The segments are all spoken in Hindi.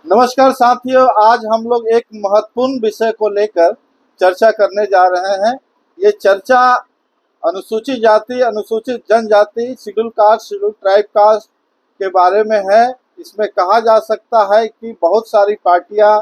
नमस्कार साथियों, आज हम लोग एक महत्वपूर्ण विषय को लेकर चर्चा करने जा रहे हैं। ये चर्चा अनुसूचित जाति, अनुसूचित जनजाति, schedule caste, schedule tribe caste के बारे में है। इसमें कहा जा सकता है कि बहुत सारी पार्टियां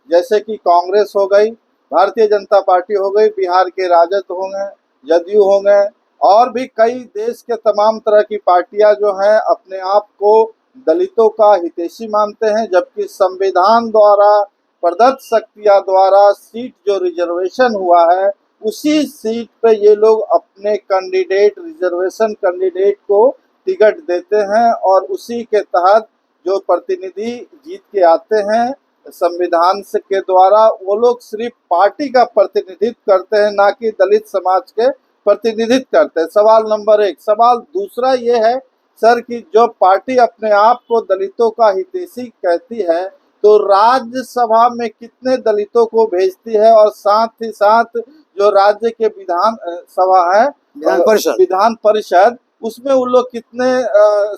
जैसे कि कांग्रेस हो गई, भारतीय जनता पार्टी हो गई, बिहार के राजद होंगे, जदयू होंगे और भी कई देश के तमाम तरह की पार्टियां जो हैं अपने आप को दलितों का हितैषी मानते हैं, जबकि संविधान द्वारा प्रदत्त शक्तियां द्वारा सीट जो रिजर्वेशन हुआ है उसी सीट पे ये लोग अपने कैंडिडेट, रिजर्वेशन कैंडिडेट को टिकट देते हैं और उसी के तहत जो प्रतिनिधि जीत के आते हैं संविधान से के द्वारा, वो लोग सिर्फ पार्टी का प्रतिनिधित्व करते हैं, ना कि दलित समाज के प्रतिनिधित्व करते हैं। सवाल नंबर एक। सवाल दूसरा ये है सर कि जो पार्टी अपने आप को दलितों का हितैषी कहती है तो राज्यसभा में कितने दलितों को भेजती है, और साथ ही साथ जो राज्य के विधान सभा है, विधान परिषद, उसमें उन लोग कितने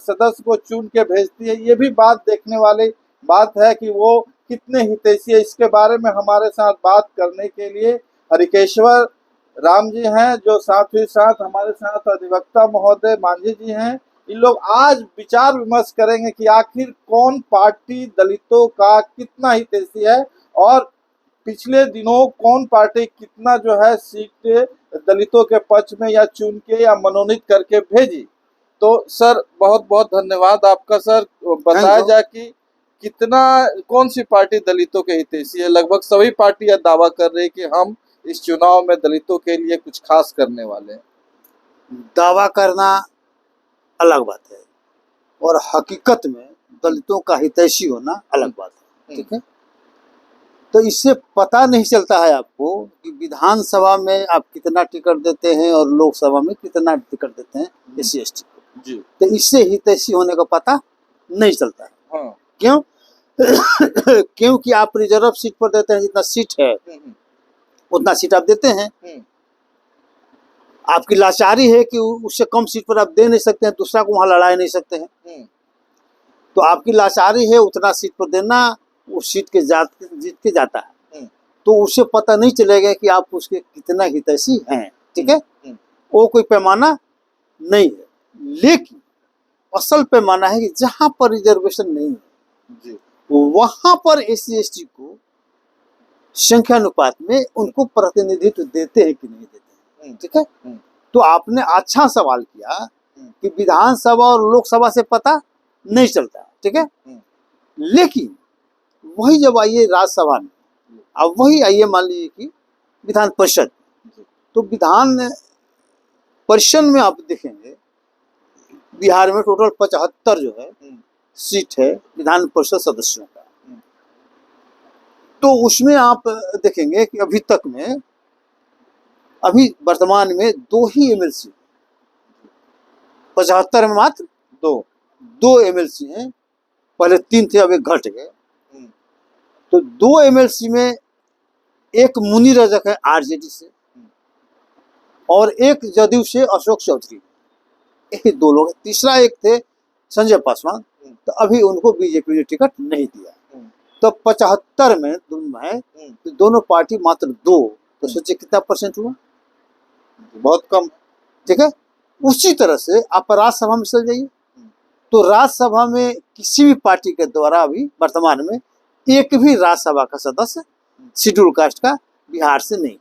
सदस्य को चुन के भेजती है। ये भी बात देखने वाली बात है कि वो कितने हितैषी है। इसके बारे में हमारे साथ बात करने के लिए हरिकेश्वर राम जी हैं, जो साथ ही साथ हमारे साथ अधिवक्ता महोदय मांझी जी हैं। इन लोग आज विचार विमर्श करेंगे कि आखिर कौन पार्टी दलितों का कितना हितैषी है और पिछले दिनों कौन पार्टी कितना जो है सीट दलितों के पक्ष में या चुन के या मनोनीत करके भेजी। तो सर बहुत बहुत धन्यवाद आपका। सर बताया जाए कि कितना, कौन सी पार्टी दलितों के हितैषी है। लगभग सभी पार्टियां दावा कर रही कि हम इस चुनाव में दलितों के लिए कुछ खास करने वाले हैं। दावा करना अलग बात है और हकीकत में दलितों का हितैषी होना अलग बात है। ठीक है, तो इससे पता नहीं चलता है आपको कि विधानसभा में आप कितना टिकट देते हैं और लोकसभा में कितना टिकट देते हैं SC ST को जी। तो इससे हितैषी होने का पता नहीं चलता है। हाँ। क्यों? क्योंकि आप रिजर्व सीट पर देते हैं, जितना सीट है उतना सीट आप देते हैं। आपकी लाचारी है कि उससे कम सीट पर आप दे नहीं सकते हैं, दूसरा को वहां लड़ा नहीं सकते हैं। तो आपकी लाचारी है उतना सीट पर देना, उस सीट के जीत के जाता है। तो उसे पता नहीं चलेगा कि आप उसके कितना हितैषी हैं। ठीक है, वो कोई पैमाना नहीं है। लेकिन असल पैमाना है कि जहां पर रिजर्वेशन नहीं है वहां पर SC ST को संख्यानुपात में उनको प्रतिनिधित्व देते हैं कि नहीं देते हैं। ठीक है, तो आपने अच्छा सवाल किया कि विधानसभा और लोकसभा से पता नहीं चलता। ठीक है, लेकिन वही जब आइए राज्यसभा में, अब वही आइए मान लीजिए कि विधान परिषद, तो विधान परिषद में आप देखेंगे बिहार में टोटल 75 जो है सीट है विधान परिषद सदस्यों का। तो उसमें आप देखेंगे कि अभी तक में, अभी वर्तमान में 2 ही MLC, 75 में मात्र दो MLC हैं। पहले 3 थे, अब 1 घट गए। तो 2 MLC में एक मुनि रजक है RJD से और एक जदयू से अशोक चौधरी, ये 2 लोग। तीसरा एक थे संजय पासवान, तो अभी उनको बीजेपी ने टिकट नहीं दिया। तो 75 में तो दोनों पार्टी मात्र 2, तो सोचिए कितना परसेंट हुआ, बहुत कम। ठीक है, उसी तरह से आप राज्यसभा में चल जाइए, तो राज्यसभा में किसी भी पार्टी के द्वारा अभी वर्तमान में एक भी राज्यसभा का सदस्य शेड्यूल कास्ट का बिहार से नहीं।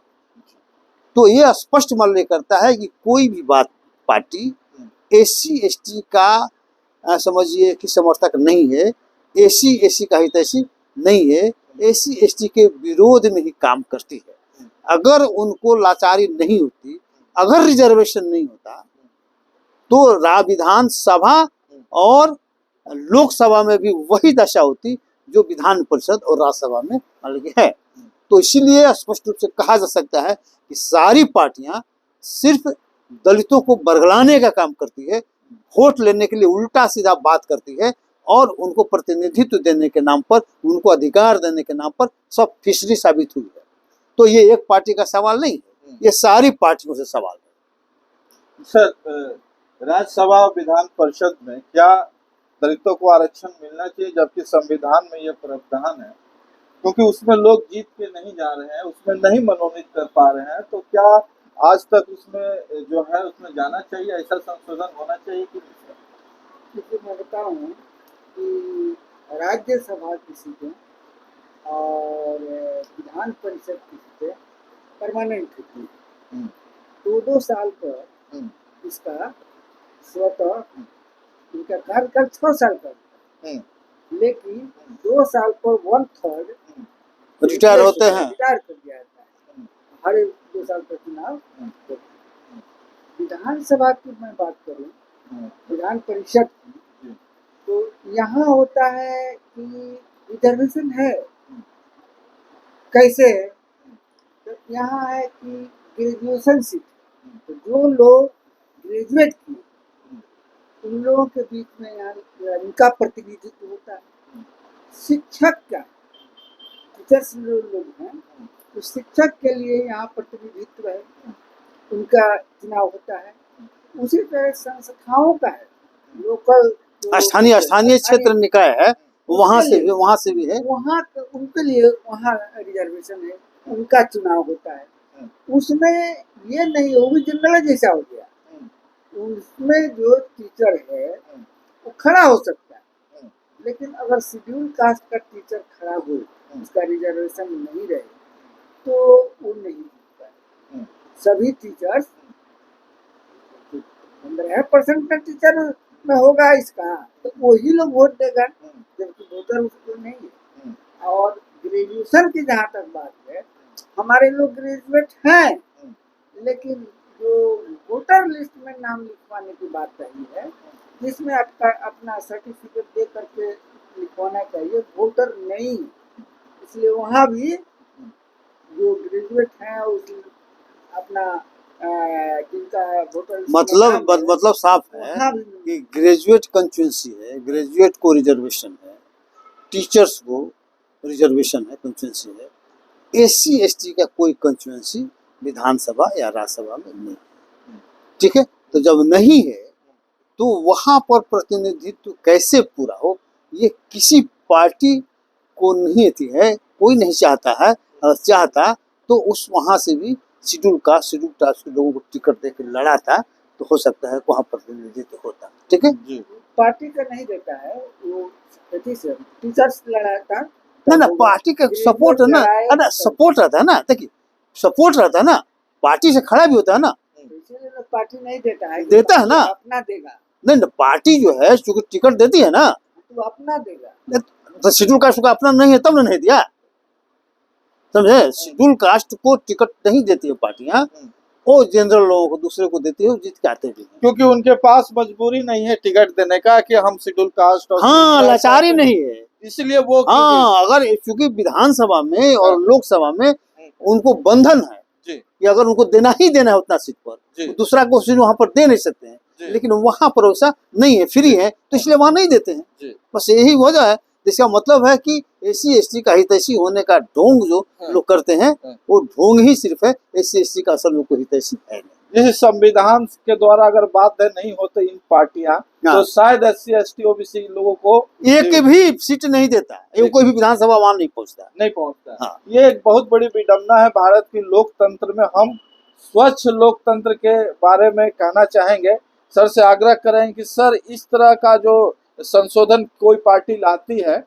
तो ये स्पष्ट मालूम करता है कि कोई भी बात पार्टी SC ST का समझिए कि समर्थक नहीं है, SC SC का हितैषी नहीं है, SC ST के विरोध में ही काम करती है। अगर उनको लाचारी नहीं होती, अगर रिजर्वेशन नहीं होता, तो विधानसभा और लोकसभा में भी वही दशा होती जो विधान परिषद और राज्यसभा में मान लीजिए है। तो इसीलिए स्पष्ट रूप से कहा जा सकता है कि सारी पार्टियां सिर्फ दलितों को बरगलाने का काम करती है, वोट लेने के लिए उल्टा सीधा बात करती है और उनको प्रतिनिधित्व देने के नाम पर, उनको अधिकार देने के नाम पर सब फिशरी साबित हुई है। तो ये एक पार्टी का सवाल नहीं है, ये सारी पार्टियों से सवाल है। सर राज्यसभा विधान परिषद में क्या दलितों को आरक्षण मिलना चाहिए, जबकि संविधान में यह प्रावधान है, क्योंकि उसमें लोग जीत के नहीं जा रहे हैं, उसमें नहीं मनोनीत कर पा रहे हैं। तो क्या आज तक उसमें जो है उसमें जाना चाहिए, ऐसा संशोधन होना चाहिए कि नहीं? क्योंकि मैं बताऊँ कि राज्यसभा की सीटें और विधान परिषद की सीटें परमानेंट होती हैं। 2-2 साल पर इसका स्वतः इनका कार्यकाल 6 साल का होता है, लेकिन 2 साल पर 1/3 रिटायर होते हैं। रिटायर कर दिया जाता है। हर 2 साल पर चुनाव होते हैं। विधानसभा की मैं बात करूं, विधान परिषद की, तो यहाँ होता है कि रिजर्वेशन है। कैसे है? तो यहाँ है कि ग्रेजुएशन सीट, तो जो लोग ग्रेजुएट किए उन लोगों के बीच में यहाँ इनका प्रतिनिधित्व होता है। शिक्षक का, टीचर्स लोग हैं, तो शिक्षक के लिए यहाँ प्रतिनिधित्व है, उनका चुनाव होता है। उसी तरह संस्थाओं का है, लोकल स्थानीय क्षेत्र निकाय है, वहाँ से भी है, वहाँ उनके लिए वहाँ रिजर्वेशन है, उनका चुनाव होता है। उसमें ये नहीं होगी जनरल जैसा हो गया, उसमें जो टीचर है वो खड़ा हो सकता है, लेकिन अगर शेड्यूल कास्ट का टीचर खड़ा हो, उसका रिजर्वेशन नहीं रहे, तो वो नहीं जीतता है। सभी टीचर्स 15% का टीचर में होगा इसका, तो वही लोग वोट देगा, जबकि वोटर उसको नहीं है। और ग्रेजुएशन की जहाँ तक बात है, हमारे लोग ग्रेजुएट हैं, लेकिन जो वोटर लिस्ट में नाम लिखवाने की बात कही है, जिसमें आपका अपना सर्टिफिकेट दे करके लिखवाना चाहिए, वोटर नहीं, इसलिए वहाँ भी जो ग्रेजुएट हैं उस अपना जिनका वोटर मतलब साफ है कि ग्रेजुएट कंस्टिट्यूंसी है, ग्रेजुएट को रिजर्वेशन है, टीचर्स को रिजर्वेशन है, कंस्टिट्यूंसी है। SC ST का कोई कंस्टिट्यूंसी विधानसभा या राज्यसभा में नहीं है, ठीक है। तो जब नहीं है तो वहां पर प्रतिनिधित्व कैसे पूरा हो, ये किसी पार्टी को नहीं आती है, कोई नहीं चाहता है। अगर चाहता तो उस वहां से भी शेड्यूल कास्ट के लोगों को टिकट देकर लड़ा था, तो हो सकता है वहां प्रतिनिधित्व होता, ठीक है। पार्टी का नहीं देता है, वो टीचर्स लड़ाता ना पार्टी का सपोर्ट है ना, अरे सपोर्ट रहता है ना, देखिए सपोर्ट रहता है ना, पार्टी से खड़ा भी होता है ना, इसीलिए पार्टी नहीं देता है, देता है ना, अपना देगा। नहीं पार्टी जो है चूंकि टिकट देती है ना, तो अपना देगा। तो शेड्यूल कास्ट का अपना नहीं है तब नहीं दिया, समझे। शेड्यूल कास्ट को टिकट नहीं देती है पार्टियां, वो जनरल लोगों को दूसरे को देती है, जीत के आते भी, क्योंकि उनके पास मजबूरी नहीं है टिकट देने का कि हम शेड्यूल कास्ट और लाचारी नहीं है, इसलिए वो अगर चूंकि विधानसभा में और लोकसभा में उनको बंधन है कि अगर उनको देना ही देना है उतना सीट पर, तो दूसरा को सीट वहां पर दे नहीं सकते हैं, लेकिन वहां पर वैसा नहीं है, फ्री है, तो इसलिए वहां नहीं देते हैं। बस यही वजह है। इसका मतलब है कि SC ST का हितैषी होने का ढोंग जो लोग करते हैं, वो ढोंग ही सिर्फ है, SC ST का असल में कोई हितैषी है नहीं। जैसे संविधान के द्वारा अगर बात नहीं होती इन पार्टियां, तो शायद SC ST OBC लोगों को एक भी सीट नहीं देता है, कोई भी विधानसभा वहां नहीं पहुंचता। ये एक बहुत बड़ी विडम्बना है भारत की लोकतंत्र में। हम स्वच्छ लोकतंत्र के बारे में कहना चाहेंगे, सर से आग्रह करें कि सर इस तरह का जो संशोधन कोई पार्टी लाती है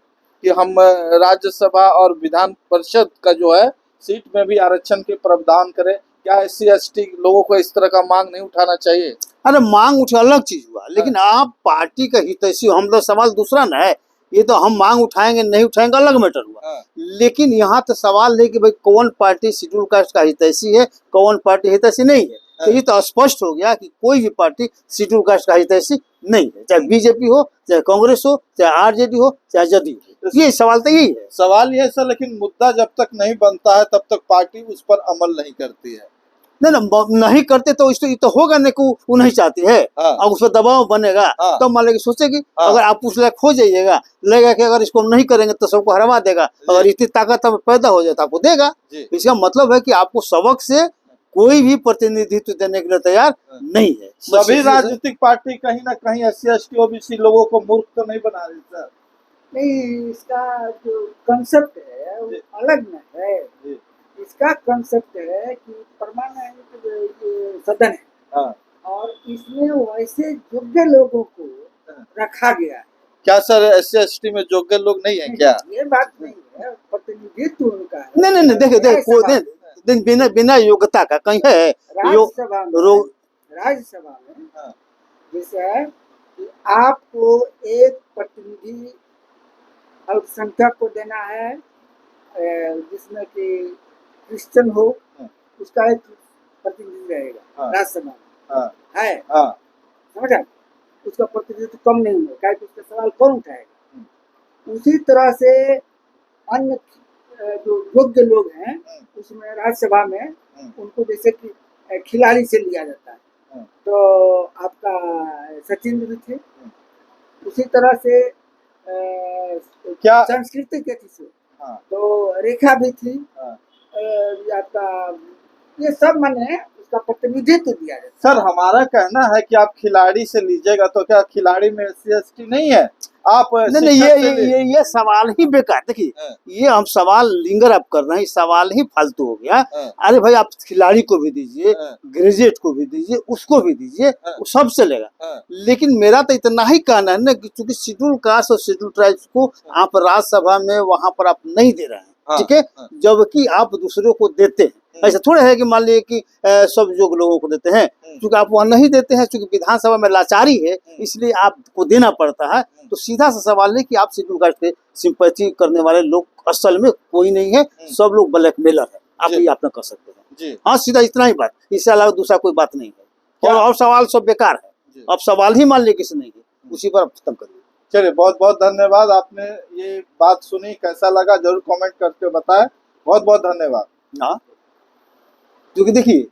कि हम राज्यसभा और विधान परिषद का जो है सीट में भी आरक्षण के प्रावधान करें, क्या SC ST लोगों को इस तरह का मांग नहीं उठाना चाहिए? अरे मांग उठा अलग चीज हुआ, लेकिन आप पार्टी का हितैषी, हम तो सवाल दूसरा न है, ये तो हम मांग उठाएंगे नहीं उठाएंगे अलग मैटर हुआ। लेकिन यहाँ तो सवाल है कि भाई कौन पार्टी शेड्यूल कास्ट का हितैषी है, कौन पार्टी हितैषी नहीं है। तो ये तो स्पष्ट हो गया कि कोई भी पार्टी शेड्यूल कास्ट का हितैषी नहीं है, चाहे BJP हो, चाहे कांग्रेस हो, चाहे RJD हो, चाहे JDU हो। ये सवाल तो यही है। सवाल ये सर, लेकिन मुद्दा जब तक नहीं बनता है तब तक पार्टी उस पर अमल नहीं करती है। नहीं करते तो ये तो होगा नहीं कि वो नहीं चाहती है, और उस पर दबाव बनेगा, तो मान लेके सोचेगी। अगर आप उस लायक हो जाइएगा, लगेगा कि अगर इसको नहीं करेंगे तो सबको हरवा देगा, अगर इतनी ताकत पैदा हो जाए तो आपको देगा। इसका मतलब है कि आपको सबक से कोई भी प्रतिनिधित्व देने के लिए तैयार नहीं है। सभी राजनीतिक पार्टी कहीं ना कहीं SC ST OBC लोगों को मूर्ख तो नहीं बना रही सर? नहीं, इसका जो कंसेप्ट है वो अलग न है। इसका कंसेप्ट है कि परमानेंट ये सदन है, हाँ। और इसमें वैसे योग्य लोगों को रखा गया है। क्या सर SC ST में योग्य लोग नहीं है क्या? ये बात नहीं है, प्रतिनिधित्व उनका है। नहीं नहीं नहीं, देखो बिना बिना योग्यता का कहीं है राज्यसभा में हाँ। जैसे है कि आपको एक प्रतिनिधि अल्पसंख्यक को देना है, जिसमें कि क्रिश्चियन हो, उसका एक प्रतिनिधि रहेगा हाँ। राज्यसभा में, हाँ। है हाँ। समझा? उसका प्रतिनिधित्व कम नहीं होगा, क्या उसका सवाल कौन उठाएगा। उसी तरह से अन्य जो योग्य लोग हैं उसमें राज्यसभा में उनको जैसे कि खिलाड़ी से लिया जाता है, तो आपका सचिन भी थे। उसी तरह से क्या सांस्कृतिक व्यक्ति से हाँ। तो रेखा भी थी। हाँ। आपका ये सब माने उसका प्रतिनिधित्व दिया जाता है। सर हमारा कहना है कि आप खिलाड़ी से लीजिएगा तो क्या खिलाड़ी में SC ST नहीं है? आप नहीं, ये सवाल ही बेकार। देखिए, ये हम सवाल लिंगर आप कर रहे हैं, सवाल ही फालतू हो गया। अरे भाई, आप खिलाड़ी को भी दीजिए, ग्रेजुएट को भी दीजिए, उसको भी दीजिए, वो सब चलेगा। लेकिन मेरा तो इतना ही कहना है ना कि चूंकि शेड्यूल कास्ट और शेड्यूल ट्राइब्स को आप राज्यसभा में वहां पर आप नहीं दे रहे हैं, ठीक है, जबकि आप दूसरों को देते हैं। ऐसा थोड़ा है कि मान लीजिए कि सब योग्य लोगों को देते हैं, क्योंकि आप वहाँ नहीं देते हैं, क्योंकि विधानसभा में लाचारी है, इसलिए आपको देना पड़ता है। तो सीधा सा सवाल है कि आप शेड्यूल कास्ट पे सिंपैथी करने वाले लोग असल में कोई नहीं है, सब लोग ब्लैकमेलर है। आप ये आप ना कर सकते हैं। हाँ, सीधा इतना ही बात, इससे अलावा दूसरा कोई बात नहीं है। और सवाल सब बेकार है। अब सवाल ही मान लीजिए किसी नहीं है, उसी पर आप खत्म करिए। चलिए, बहुत बहुत धन्यवाद। आपने ये बात सुनी, कैसा लगा जरूर कमेंट करके बताएं। बहुत बहुत धन्यवाद। हाँ, क्योंकि देखिए